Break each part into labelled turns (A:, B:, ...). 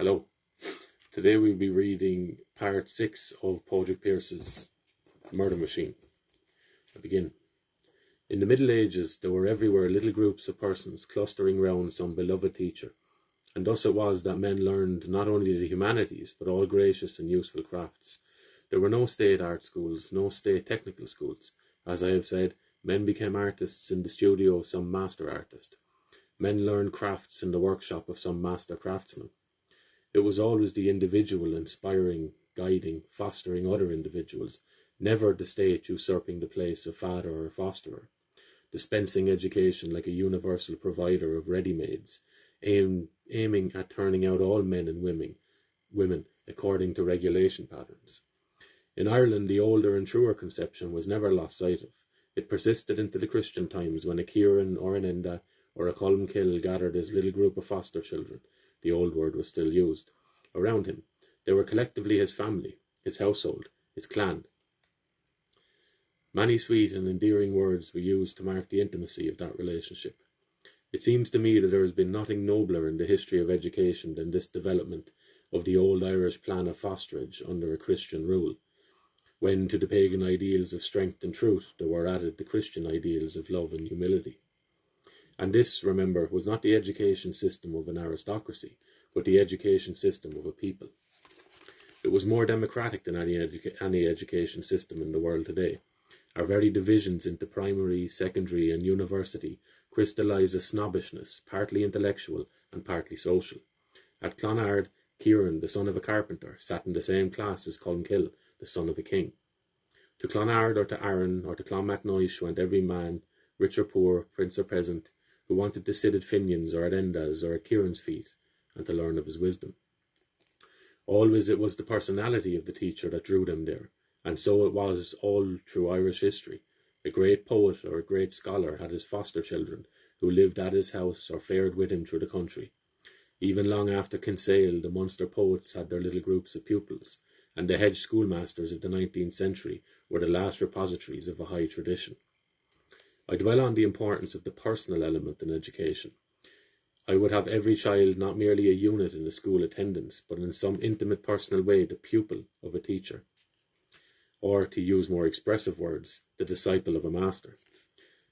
A: Hello. Today we'll be reading part 6 of Padraig Pearse's Murder Machine. I begin. In the Middle Ages there were everywhere little groups of persons clustering round some beloved teacher, and thus it was that men learned not only the humanities but all gracious and useful crafts. There were no state art schools, no state technical schools. As I have said, men became artists in the studio of some master artist. Men learned crafts in the workshop of some master craftsman. It was always the individual inspiring, guiding, fostering other individuals, never the state usurping the place of father or fosterer, dispensing education like a universal provider of ready-mades, aiming at turning out all men and women according to regulation patterns. In Ireland, the older and truer conception was never lost sight of. It persisted into the Christian times when a Kieran or an Enda or a Colmkill gathered his little group of foster children, the old word was still used, around him. They were collectively his family, his household, his clan. Many sweet and endearing words were used to mark the intimacy of that relationship. It seems to me that there has been nothing nobler in the history of education than this development of the old Irish plan of fosterage under a Christian rule, when to the pagan ideals of strength and truth there were added the Christian ideals of love and humility. And this, remember, was not the education system of an aristocracy, but the education system of a people. It was more democratic than any education system in the world today. Our very divisions into primary, secondary and university crystallise a snobbishness, partly intellectual and partly social. At Clonard, Kieran, the son of a carpenter, sat in the same class as Colmkill, the son of a king. To Clonard or to Arran or to Clonmacnoise went every man, rich or poor, prince or peasant, who wanted to sit at Finion's or at Enda's or at Kieran's feet and to learn of his wisdom. Always it was the personality of the teacher that drew them there, and so it was all through Irish history. A great poet or a great scholar had his foster children who lived at his house or fared with him through the country. Even long after Kinsale, the Munster poets had their little groups of pupils, and the hedge schoolmasters of the 19th century were the last repositories of a high tradition. I dwell on the importance of the personal element in education. I would have every child not merely a unit in the school attendance, but in some intimate personal way the pupil of a teacher, or, to use more expressive words, the disciple of a master.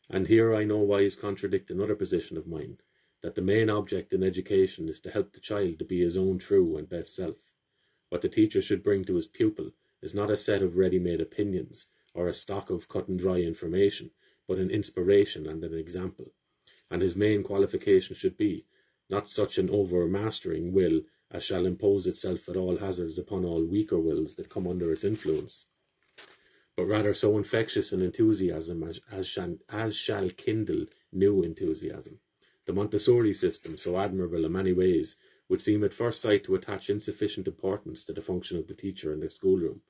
A: And here I know wise contradict another position of mine, that the main object in education is to help the child to be his own true and best self. What the teacher should bring to his pupil is not a set of ready-made opinions, or a stock of cut-and-dry information, but an inspiration and an example. And his main qualification should be, not such an over-mastering will as shall impose itself at all hazards upon all weaker wills that come under its influence, but rather so infectious an enthusiasm as shall kindle new enthusiasm. The Montessori system, so admirable in many ways, would seem at first sight to attach insufficient importance to the function of the teacher in the schoolroom,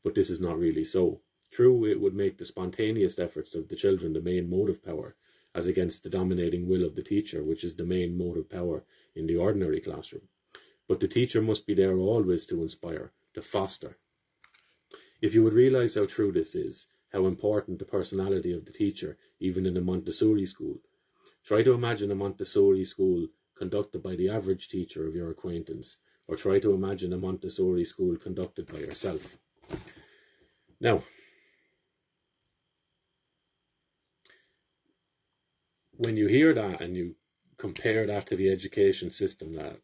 A: but this is not really so. True, it would make the spontaneous efforts of the children the main motive power, as against the dominating will of the teacher, which is the main motive power in the ordinary classroom. But the teacher must be there always to inspire, to foster. If you would realise how true this is, how important the personality of the teacher, even in a Montessori school, try to imagine a Montessori school conducted by the average teacher of your acquaintance, or try to imagine a Montessori school conducted by yourself. Now, when you hear that and you compare that to the education system that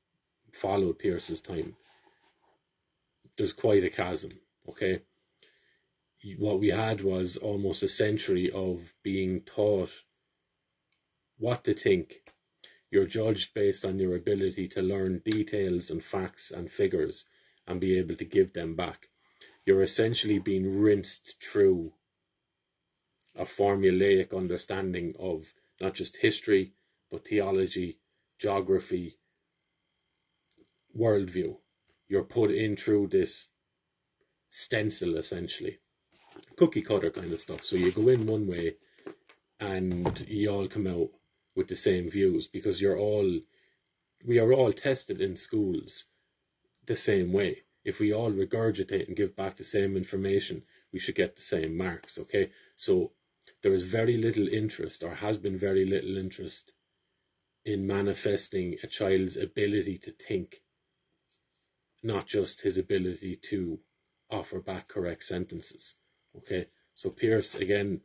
A: followed Pearse's time, there's quite a chasm, okay? What we had was almost a century of being taught what to think. You're judged based on your ability to learn details and facts and figures and be able to give them back. You're essentially being rinsed through a formulaic understanding of not just history, but theology, geography, worldview. You're put in through this stencil, essentially. Cookie cutter kind of stuff. So you go in one way and you all come out with the same views, because we are all tested in schools the same way. If we all regurgitate and give back the same information, we should get the same marks, okay? So there is very little interest, or has been very little interest, in manifesting a child's ability to think not just his ability to offer back correct sentences. Okay, so Pearse, again,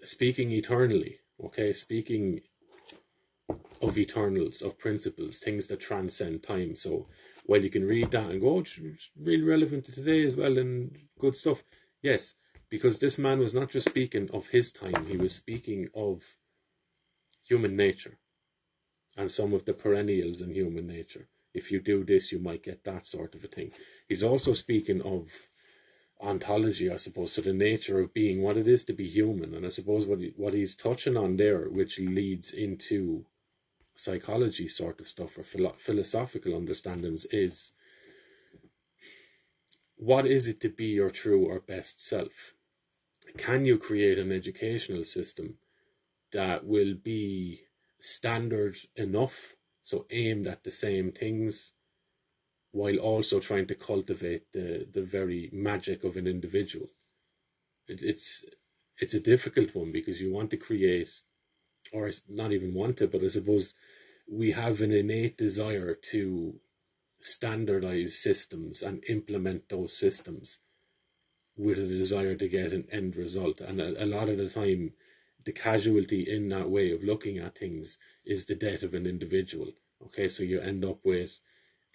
A: speaking eternally, okay, speaking of eternals, of principles, things that transcend time. So while you can read that and go, oh, it's really relevant to today as well and good stuff. Yes, because this man was not just speaking of his time, he was speaking of human nature and some of the perennials in human nature. If you do this, you might get that sort of a thing. He's also speaking of ontology, I suppose, so the nature of being, what it is to be human. And I suppose what he's touching on there, which leads into psychology sort of stuff or philosophical understandings, is what is it to be your true or best self? Can you create an educational system that will be standard enough, so aimed at the same things, while also trying to cultivate the very magic of an individual? It's a difficult one, because you want to create, or not even want to, but I suppose we have an innate desire to standardize systems and implement those systems with a desire to get an end result. And a lot of the time, the casualty in that way of looking at things is the death of an individual. Okay, so you end up with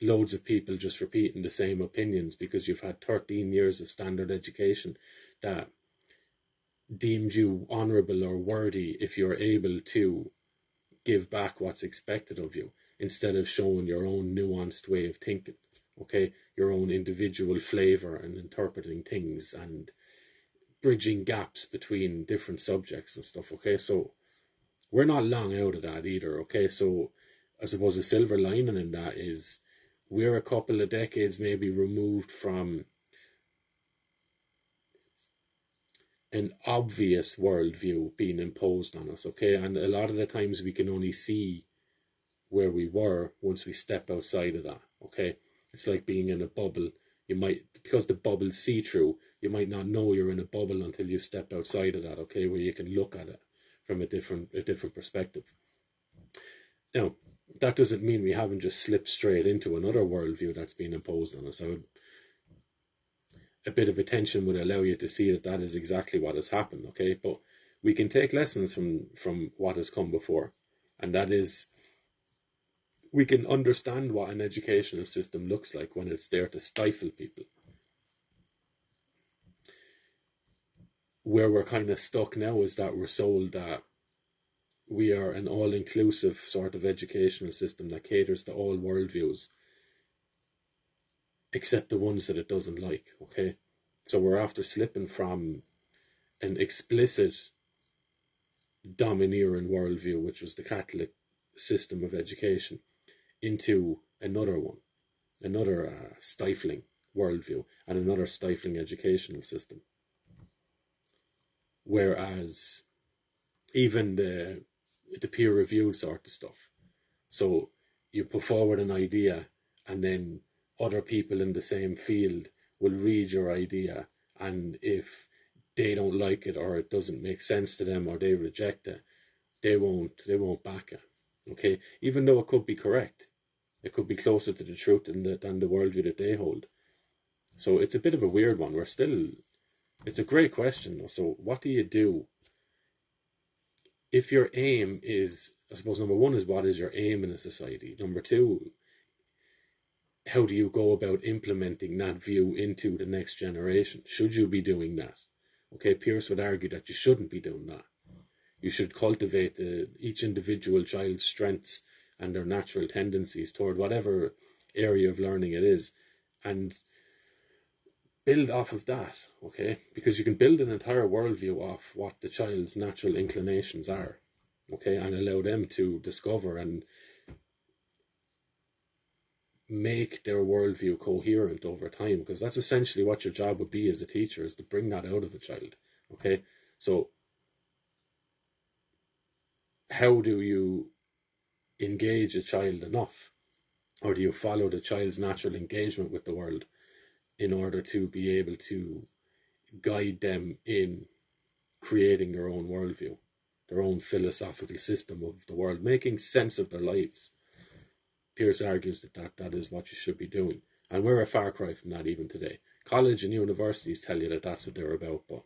A: loads of people just repeating the same opinions because you've had 13 years of standard education that deemed you honourable or worthy if you're able to give back what's expected of you, instead of showing your own nuanced way of thinking, okay, your own individual flavour and interpreting things and bridging gaps between different subjects and stuff. Okay, so we're not long out of that either. Okay, so I suppose a silver lining in that is we're a couple of decades maybe removed from an obvious worldview being imposed on us. Okay, and a lot of the times we can only see where we were once we step outside of that. Okay, it's like being in a bubble. You might, because the bubble's see-through, you might not know you're in a bubble until you step outside of that. Okay, where you can look at it from a different perspective. Now, that doesn't mean we haven't just slipped straight into another worldview that's been imposed on us. A bit of attention would allow you to see that that is exactly what has happened. Okay, but we can take lessons from what has come before, and that is, we can understand what an educational system looks like when it's there to stifle people. Where we're kind of stuck now is that we're sold that we are an all-inclusive sort of educational system that caters to all worldviews, except the ones that it doesn't like. Okay, so we're after slipping from an explicit domineering worldview, which was the Catholic system of education, into another one, another stifling worldview and another stifling educational system. Whereas even the peer-reviewed sort of stuff, so you put forward an idea and then other people in the same field will read your idea, and if they don't like it or it doesn't make sense to them or they reject it, they won't back it. Okay, even though it could be correct, it could be closer to the truth than the worldview that they hold. So it's a bit of a weird one. It's a great question though. So what do you do if your aim is, I suppose, number one is, what is your aim in a society? Number two, how do you go about implementing that view into the next generation? Should you be doing that? Okay, Pearse would argue that you shouldn't be doing that. You should cultivate each individual child's strengths and their natural tendencies toward whatever area of learning it is, and build off of that. Okay, because you can build an entire worldview off what the child's natural inclinations are. Okay, and allow them to discover and make their worldview coherent over time, because that's essentially what your job would be as a teacher, is to bring that out of a child. Okay, so how do you engage a child enough, or do you follow the child's natural engagement with the world in order to be able to guide them in creating their own worldview, their own philosophical system of the world, making sense of their lives? Pearse argues that is what you should be doing. And we're a far cry from that even today. College and universities tell you that that's what they're about, but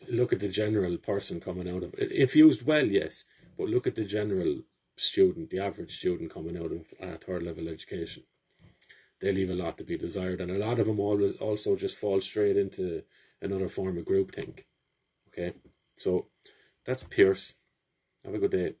A: look at the general person coming out of it. If used well, yes, but look at the general student, the average student coming out of third level education. They leave a lot to be desired, and a lot of them always also just fall straight into another form of groupthink. Okay, so that's Pearse. Have a good day.